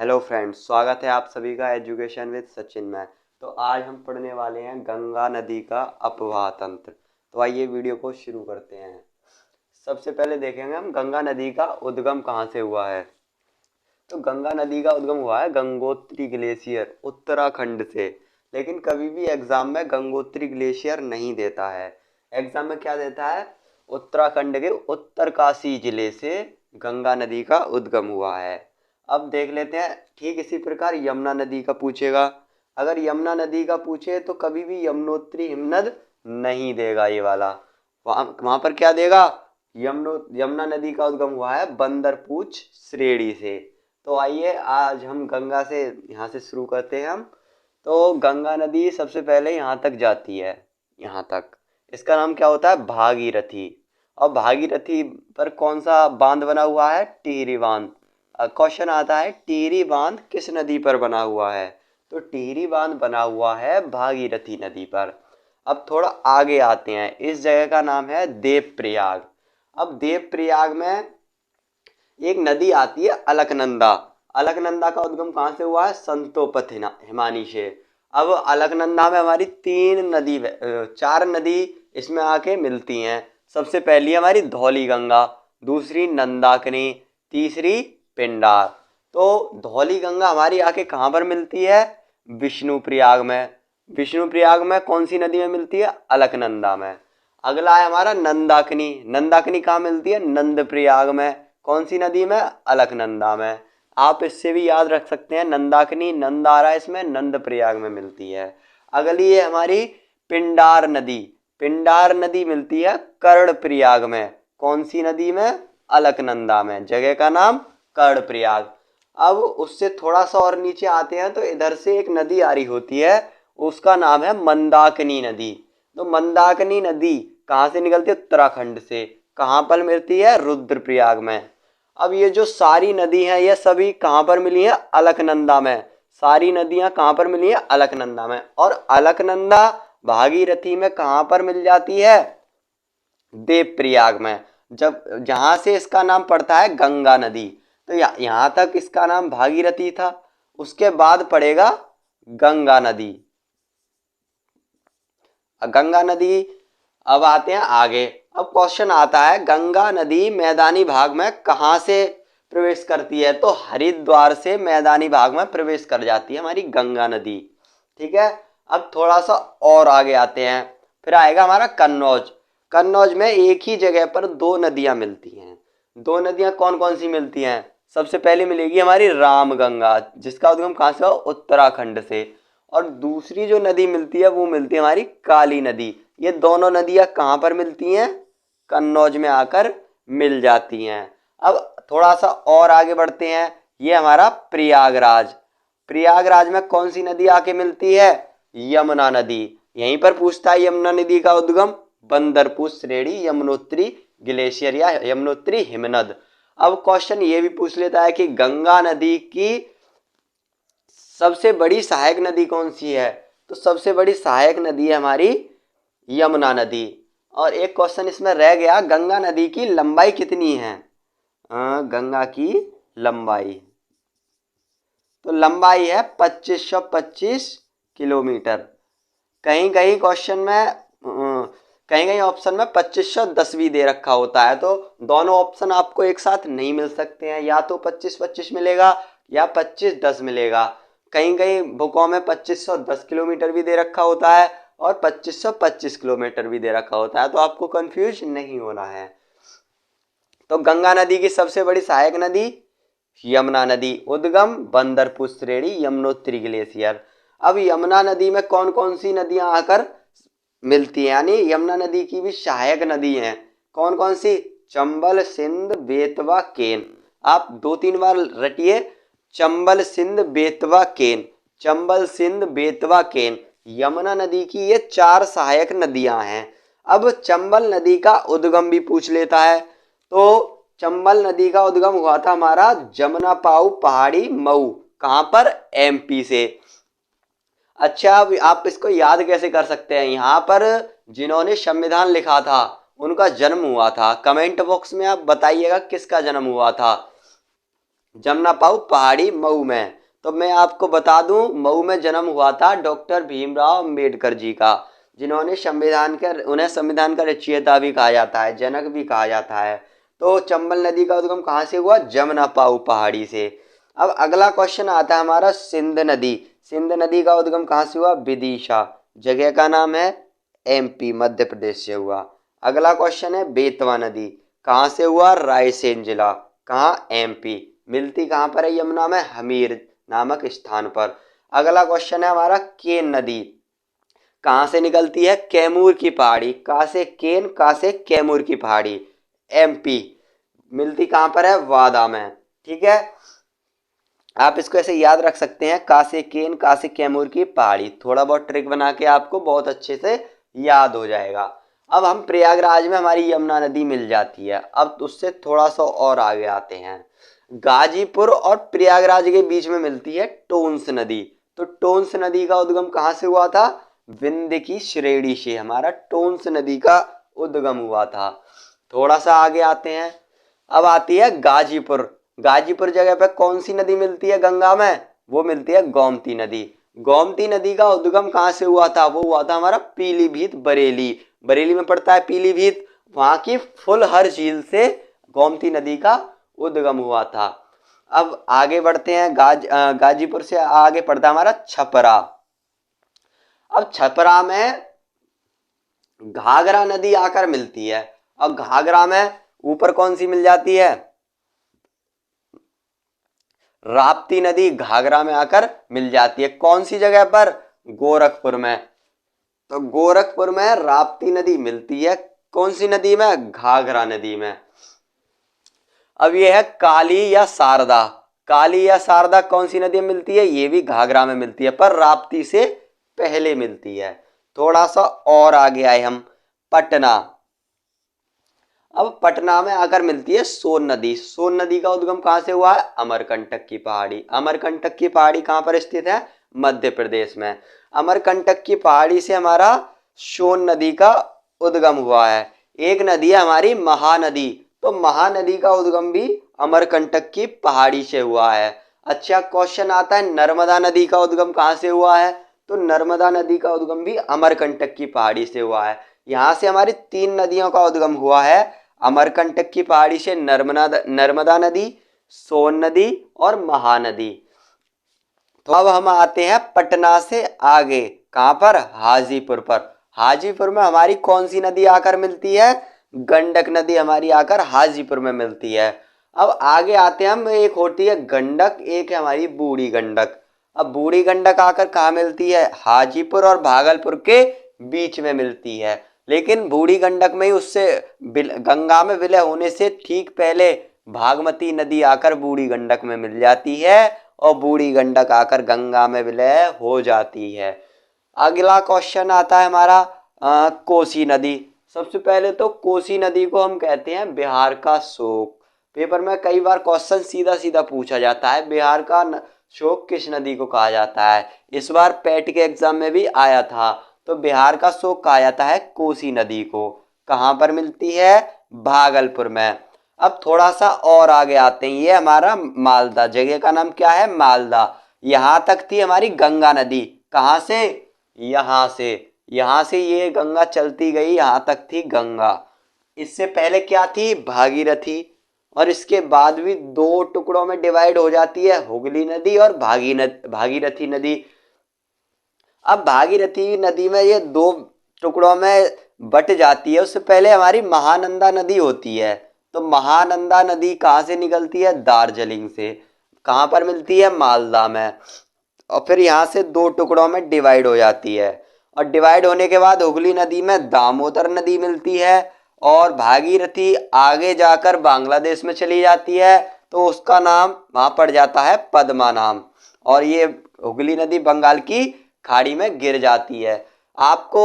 Hello friends, स्वागत है आप सभी का एजुकेशन विद सचिन में। तो आज हम पढ़ने वाले हैं गंगा नदी का अपवाह तंत्र। तो आइए वीडियो को शुरू करते हैं। सबसे पहले देखेंगे हम गंगा नदी का उद्गम कहाँ से हुआ है। तो गंगा नदी का उद्गम हुआ है गंगोत्री ग्लेशियर उत्तराखंड से। लेकिन कभी भी एग्जाम में गंगोत्री ग्लेशियर नहीं देता है। एग्जाम में क्या देता है, उत्तराखंड के उत्तरकाशी जिले से गंगा नदी का उद्गम हुआ है। अब देख लेते हैं, ठीक इसी प्रकार यमुना नदी का पूछेगा। अगर यमुना नदी का पूछे तो कभी भी यमुनोत्री हिमनद नहीं देगा ये वाला। वहां पर क्या देगा, यमुना नदी का उद्गम हुआ है बंदरपूछ श्रेणी से। तो आइए आज हम गंगा से यहाँ से शुरू करते हैं हम। तो गंगा नदी सबसे पहले यहाँ तक जाती है, यहाँ तक। इसका नाम क्या होता है, भागीरथी। और भागीरथी पर कौन सा बांध बना हुआ है, टिहरी बांध। क्वेश्चन आता है टिहरी बांध किस नदी पर बना हुआ है। तो टिहरी बांध बना हुआ है भागीरथी नदी पर। अब थोड़ा आगे आते हैं, इस जगह का नाम है देवप्रयाग। अब देवप्रयाग में एक नदी आती है अलकनंदा। अलकनंदा का उद्गम कहाँ से हुआ है, संतोपथ हिमानी से। अब अलकनंदा में हमारी चार नदी इसमें आके मिलती हैं। सबसे पहली हमारी धौली गंगा, दूसरी नंदाकिनी, तीसरी पिंडार। तो धौली गंगा हमारी आके कहाँ पर मिलती है, विष्णुप्रयाग में। विष्णुप्रयाग में कौन सी नदी में मिलती है, अलकनंदा में। अगला है हमारा नंदाकिनी। नंदाकिनी कहाँ मिलती है, नंदप्रयाग में। कौन सी नदी में, अलकनंदा में। आप इससे भी याद रख सकते हैं, नंदाकिनी नंदारा इसमें नंदप्रयाग में मिलती है। अगली है हमारी पिंडार नदी। पिंडार नदी मिलती है कर्णप्रयाग में। कौन सी नदी में, अलकनंदा में। जगह का नाम कर्णप्रयाग। अब उससे थोड़ा सा और नीचे आते हैं तो इधर से एक नदी आ रही होती है, उसका नाम है मंदाकिनी नदी। तो मंदाकिनी नदी कहाँ से निकलती है, उत्तराखंड से। कहाँ पर मिलती है, रुद्रप्रयाग में। अब ये जो सारी नदी हैं ये सभी कहाँ पर मिली हैं, अलकनंदा में। सारी नदियां कहाँ पर मिली हैं, अलकनंदा में। और अलकनंदा भागीरथी में कहाँ पर मिल जाती है, देवप्रयाग में। जब जहां से इसका नाम पड़ता है गंगा नदी। तो यहां तक इसका नाम भागीरथी था, उसके बाद पड़ेगा गंगा नदी। गंगा नदी। अब आते हैं आगे। अब क्वेश्चन आता है गंगा नदी मैदानी भाग में कहाँ से प्रवेश करती है। तो हरिद्वार से मैदानी भाग में प्रवेश कर जाती है हमारी गंगा नदी। ठीक है। अब थोड़ा सा और आगे आते हैं, फिर आएगा हमारा कन्नौज। कन्नौज में एक ही जगह पर दो नदियां मिलती हैं। दो नदियां कौन कौन सी मिलती हैं, सबसे पहले मिलेगी हमारी रामगंगा, जिसका उद्गम कहाँ से हो, उत्तराखंड से। और दूसरी जो नदी मिलती है वो मिलती है हमारी काली नदी। ये दोनों नदियां कहाँ पर मिलती हैं, कन्नौज में आकर मिल जाती हैं। अब थोड़ा सा और आगे बढ़ते हैं, ये हमारा प्रयागराज। प्रयागराज में कौन सी नदी आके मिलती है, यमुना नदी। यहीं पर पूछता है यमुना नदी का उद्गम बंदरपूछ श्रेणी यमुनोत्री ग्लेशियर या यमुनोत्री हिमनद। अब क्वेश्चन ये भी पूछ लेता है कि गंगा नदी की सबसे बड़ी सहायक नदी कौन सी है। तो सबसे बड़ी सहायक नदी है हमारी यमुना नदी। और एक क्वेश्चन इसमें रह गया, गंगा नदी की लंबाई कितनी है। गंगा की लंबाई, तो लंबाई है 2525 किलोमीटर। कहीं कहीं क्वेश्चन में कहीं कहीं ऑप्शन में 2510 भी दे रखा होता है। तो दोनों ऑप्शन आपको एक साथ नहीं मिल सकते हैं, या तो 2525 मिलेगा या 2510 मिलेगा। कहीं कहीं बुकों में 2510 किलोमीटर भी दे रखा होता है और 2525 किलोमीटर भी दे रखा होता है, तो आपको कंफ्यूज नहीं होना है। तो गंगा नदी की सबसे बड़ी सहायक नदी यमुना नदी, उद्गम बंदरपूछ श्रेणी यमुनोत्री ग्लेशियर। अब यमुना नदी में कौन कौन सी नदियां आकर मिलती हैं, यानी यमुना नदी की भी सहायक नदी हैं। कौन कौन सी, चंबल सिंध बेतवा केन। आप दो तीन बार रटिए, चंबल सिंध बेतवा केन, चंबल सिंध बेतवा केन। यमुना नदी की ये चार सहायक नदियां हैं। अब चंबल नदी का उद्गम भी पूछ लेता है। तो चंबल नदी का उद्गम हुआ था हमारा जमुना पाऊ पहाड़ी मऊ, कहां पर, एमपी से। अच्छा, अब आप इसको याद कैसे कर सकते हैं, यहाँ पर जिन्होंने संविधान लिखा था उनका जन्म हुआ था। कमेंट बॉक्स में आप बताइएगा किसका जन्म हुआ था। जमुना पाऊ पहाड़ी मऊ में। तो मैं आपको बता दूं, मऊ में जन्म हुआ था डॉक्टर भीमराव अंबेडकर जी का, जिन्होंने उन्हें संविधान का रचयिता भी कहा जाता है, जनक भी कहा जाता है। तो चंबल नदी का उद्गम कहाँ से हुआ? जमुना पाऊ पहाड़ी से। अब अगला क्वेश्चन आता है हमारा सिंध नदी। सिंध नदी का उद्गम कहाँ से हुआ? विदिशा, जगह का नाम है, एमपी मध्य प्रदेश से हुआ। अगला क्वेश्चन है बेतवा नदी, कहाँ से हुआ? रायसेन जिला, कहाँ? एमपी। मिलती कहाँ पर है यमुना में? हमीर नामक स्थान पर। अगला क्वेश्चन है हमारा केन नदी, कहाँ से निकलती है? कैमूर की पहाड़ी। कहाँ से? केन, कहाँ से? कैमूर की पहाड़ी, एमपी। मिलती कहाँ पर है? वादा में। ठीक है, आप इसको ऐसे याद रख सकते हैं, कासे केन कासे कैमूर की पहाड़ी। थोड़ा बहुत ट्रिक बना के आपको बहुत अच्छे से याद हो जाएगा। अब हम प्रयागराज में हमारी यमुना नदी मिल जाती है। अब उससे थोड़ा सा और आगे आते हैं, गाजीपुर और प्रयागराज के बीच में मिलती है टोंस नदी। तो टोंस नदी का उद्गम कहाँ से हुआ था? विंध्य की श्रेणी से हमारा टोंस नदी का उद्गम हुआ था। थोड़ा सा आगे आते हैं, अब आती है गाजीपुर। गाजीपुर जगह पे कौन सी नदी मिलती है गंगा में? वो मिलती है गोमती नदी। गोमती नदी का उद्गम कहाँ से हुआ था? वो हुआ था हमारा पीलीभीत बरेली। बरेली में पड़ता है पीलीभीत, वहां की फुलहर झील से गोमती नदी का उद्गम हुआ था। अब आगे बढ़ते हैं, गाजीपुर से आगे पड़ता है हमारा छपरा। अब छपरा में घाघरा नदी आकर मिलती है। अब घाघरा में ऊपर कौन सी मिल जाती है? राप्ती नदी घाघरा में आकर मिल जाती है। कौन सी जगह पर? गोरखपुर में। तो गोरखपुर में राप्ती नदी मिलती है, कौन सी नदी में? घाघरा नदी में। अब यह है काली या शारदा। काली या शारदा कौन सी नदी में मिलती है? ये भी घाघरा में मिलती है, पर राप्ती से पहले मिलती है। थोड़ा सा और आगे आए हम, पटना। अब पटना में आकर मिलती है सोन नदी। सोन नदी का उद्गम कहाँ से हुआ है? अमरकंटक की पहाड़ी। अमरकंटक की पहाड़ी कहाँ पर स्थित है? मध्य प्रदेश में। अमरकंटक की पहाड़ी से हमारा सोन नदी का उद्गम हुआ है। एक नदी है हमारी महानदी, तो महानदी का उद्गम भी अमरकंटक की पहाड़ी से हुआ है। अच्छा, क्वेश्चन आता है नर्मदा नदी का उद्गम कहाँ से हुआ है? तो नर्मदा नदी का उद्गम भी अमरकंटक की पहाड़ी से हुआ है। यहाँ से हमारी 3 नदियों का उद्गम हुआ है, अमरकंटक की पहाड़ी से नर्मदा नदी, सोन नदी और महानदी। तो अब हम आते हैं पटना से आगे, कहां पर? हाजीपुर पर। हाजीपुर में हमारी कौन सी नदी आकर मिलती है? गंडक नदी हमारी आकर हाजीपुर में मिलती है। अब आगे आते हैं हम, एक होती है गंडक, एक है हमारी बूढ़ी गंडक। अब बूढ़ी गंडक आकर कहाँ मिलती है? हाजीपुर और भागलपुर के बीच में मिलती है। लेकिन बूढ़ी गंडक में ही उससे गंगा में विलय होने से ठीक पहले भागमती नदी आकर बूढ़ी गंडक में मिल जाती है, और बूढ़ी गंडक आकर गंगा में विलय हो जाती है। अगला क्वेश्चन आता है हमारा कोसी नदी। सबसे पहले तो कोसी नदी को हम कहते हैं बिहार का शोक। पेपर में कई बार क्वेश्चन सीधा सीधा पूछा जाता है, बिहार का शोक किस नदी को कहा जाता है? इस बार पेट के एग्जाम में भी आया था। तो बिहार का शोक कहा जाता है कोसी नदी को। कहाँ पर मिलती है? भागलपुर में। अब थोड़ा सा और आगे आते हैं, ये हमारा मालदा, जगह का नाम क्या है? मालदा। यहां तक थी हमारी गंगा नदी। कहां से? यहां से। यहां से ये गंगा चलती गई, यहां तक थी गंगा। इससे पहले क्या थी? भागीरथी। और इसके बाद भी 2 टुकड़ों में डिवाइड हो जाती है, हुगली नदी और भागीरथी नदी। अब भागीरथी नदी में ये 2 टुकड़ों में बट जाती है, उससे पहले हमारी महानंदा नदी होती है। तो महानंदा नदी कहाँ से निकलती है? दार्जिलिंग से। कहाँ पर मिलती है? मालदा में। और फिर यहाँ से 2 टुकड़ों में डिवाइड हो जाती है, और डिवाइड होने के बाद हुगली नदी में दामोदर नदी मिलती है, और भागीरथी आगे जाकर बांग्लादेश में चली जाती है, तो उसका नाम वहां पड़ जाता है पद्मा नाम। और ये हुगली नदी बंगाल की खाड़ी में गिर जाती है। आपको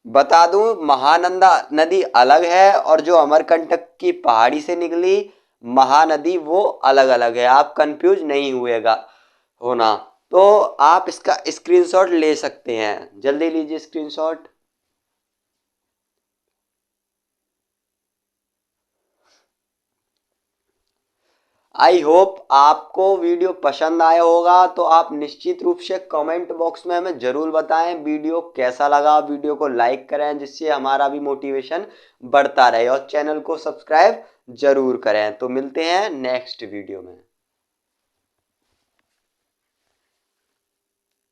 बता दूं, महानंदा नदी अलग है, और जो अमरकंटक की पहाड़ी से निकली महानदी वो अलग अलग है। आप कंफ्यूज नहीं हुएगा होना। तो आप इसका स्क्रीनशॉट ले सकते हैं, जल्दी लीजिए स्क्रीनशॉट। आई होप आपको वीडियो पसंद आया होगा, तो आप निश्चित रूप से कमेंट बॉक्स में हमें ज़रूर बताएं वीडियो कैसा लगा। वीडियो को लाइक करें जिससे हमारा भी मोटिवेशन बढ़ता रहे, और चैनल को सब्सक्राइब ज़रूर करें। तो मिलते हैं नेक्स्ट वीडियो में।